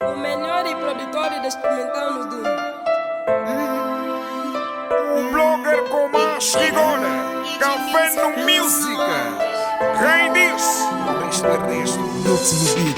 O melhor e produtor de experimental no Doom. O blogger com mais rigor, Café no Música. Rei disso,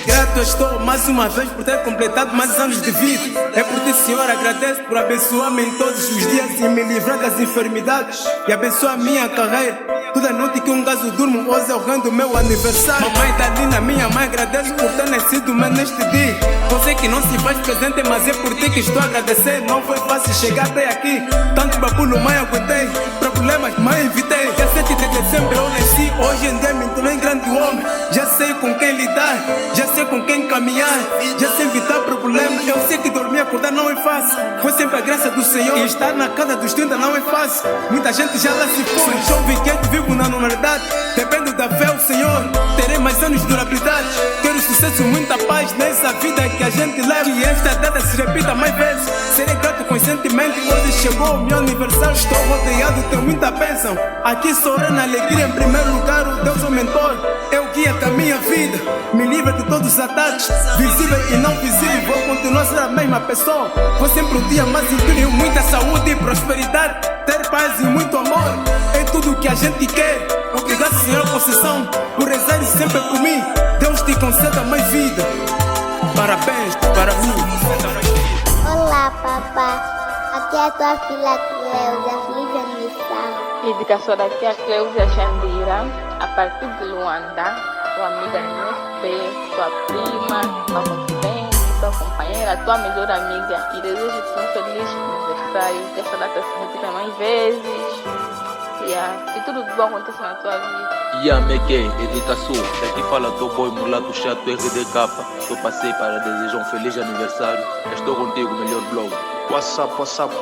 Grato estou mais uma vez por ter completado mais anos de vida. É por ti, Senhor, agradeço por abençoar-me em todos os dias e me livrar das enfermidades e abençoar a minha carreira. Toda noite que um gajo durmo, hoje é o grande do meu aniversário. Mamãe tá linda, minha mãe, agradeço por ter nascido neste dia. Eu sei que não se faz presente, mas é por ti que estou a agradecer. Não foi fácil chegar até aqui. Tanto babulo, mãe, aguentei. Problemas, mãe, evitei. Dia 7 de dezembro eu nasci. Hoje em dia me tornei grande homem. Já sei com quem lidar, já sei com quem caminhar, já sei evitar problemas. Eu sei que dormir e acordar não é fácil. Foi sempre a graça do Senhor. E estar na casa dos 30 não é fácil. Muita gente já lá se foi. Sou jovem que vivo na normalidade. Dependo da fé ao Senhor. Terei mais anos de durabilidade. Quero sucesso, muita paz nessa vida que a gente leva. E esta data se repita mais vezes. Serei grato conscientemente. Hoje chegou o meu aniversário. Estou rodeado, tenho muita bênção. Aqui sou na alegria em primeiro lugar. O Deus é o mentor. Eu guia a minha vida. Me livra de todos os ataques, visível e não visível. Vou continuar a ser a mesma pessoa. Foi sempre um dia mais incrível. Muita saúde e prosperidade. Ter paz e muito amor é tudo que a gente quer. Obrigado, Senhor Conceição, por rezar sempre por mim. Deus te conceda mais vida. Parabéns para mim. Olá, papá. Aqui é a tua filha Cleusa. Feliz aniversário. Dedicação daqui a Cleusa Xandira, a partir de Luanda, tua amiga NFP, tua prima, tua confidente, tua companheira, tua melhor amiga. E desejo-te um feliz aniversário, que essa data se repita mais vezes. Que tudo de bom aconteça na tua vida. Mequei, dedicação. Daqui fala teu boy mulato chato RDK. Eu passei para desejar um feliz aniversário. Estou contigo, melhor blog. What's up,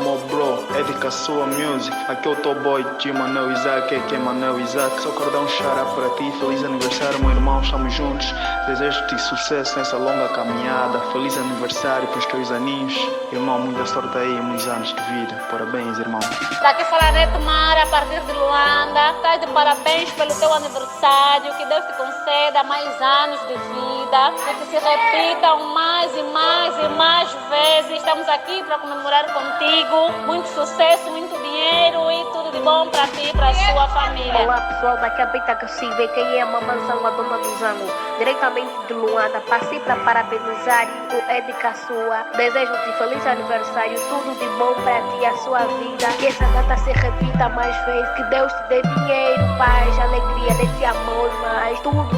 my bro? Edica sua music. Aqui é o teu boy, G Manel Isaac, aqui é Manel Isaac. Só quero dar um shout para ti. Feliz aniversário, meu irmão, estamos juntos. Desejo-te sucesso nessa longa caminhada. Feliz aniversário para os teus aninhos. Irmão, muita sorte aí, muitos anos de vida. Parabéns, irmão. Daqui fala Neto Mara, a partir de Luanda. Estás de parabéns pelo teu aniversário. Que Deus te conceda mais anos de vida. Que se repitam mais e mais e mais vezes. Estamos aqui para comemorar contigo. Muito sucesso, muito dinheiro e tudo de bom para ti e para a sua família. Olá pessoal, daqui a Beta Cacibe, quem é a mamãzão, a dona do Zango, diretamente de Luanda. Passei para parabenizar o Edica Sua. Desejo-te feliz aniversário, tudo de bom para ti e a sua vida. Que essa data se repita mais vezes. Que Deus te dê dinheiro, paz, alegria, desse amor, mais tudo de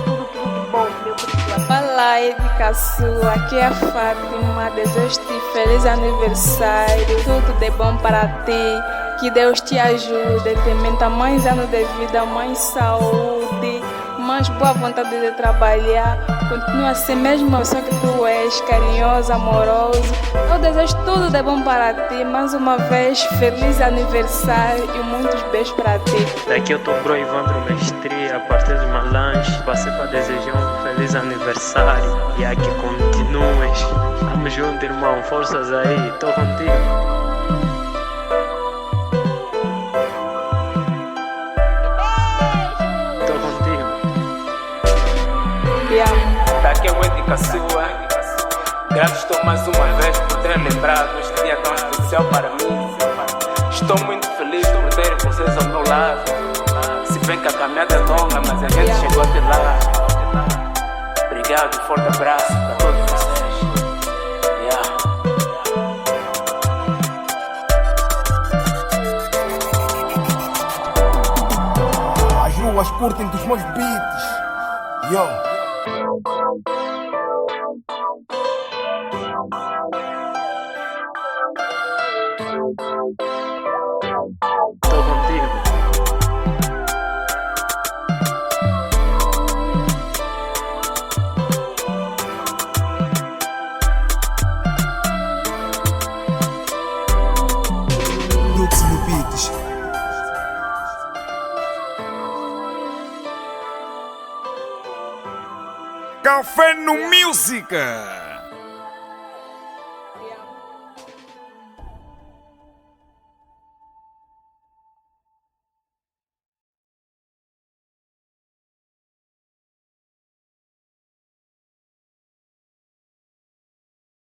bom, meu querido. Olá, Edica Sua, aqui é a Fátima. Desejo-te feliz aniversário, tudo de bom para ti. Que Deus te ajude, te meta mais anos de vida, mais saúde, mais boa vontade de trabalhar. Continua a ser mesmo a pessoa que tu és, carinhoso, amoroso. Eu desejo tudo de bom para ti. Mais uma vez, feliz aniversário e muitos beijos para ti. Daqui eu tô bro Ivandro Mestre, a partir de Malange. Passei para desejar um feliz aniversário e aqui continues. Tamo junto, irmão, forças aí, tô contigo. Daqui é o Edica Sua. Grato estou mais uma vez por ter lembrado este dia tão especial para mim. Estou muito feliz por ter vocês ao meu lado. Se bem que a caminhada é longa, mas a gente chegou até lá. Obrigado, forte abraço para todos vocês. As ruas curtem dos meus beats. Yo. Tô contigo. Lux no beats. Café no Música.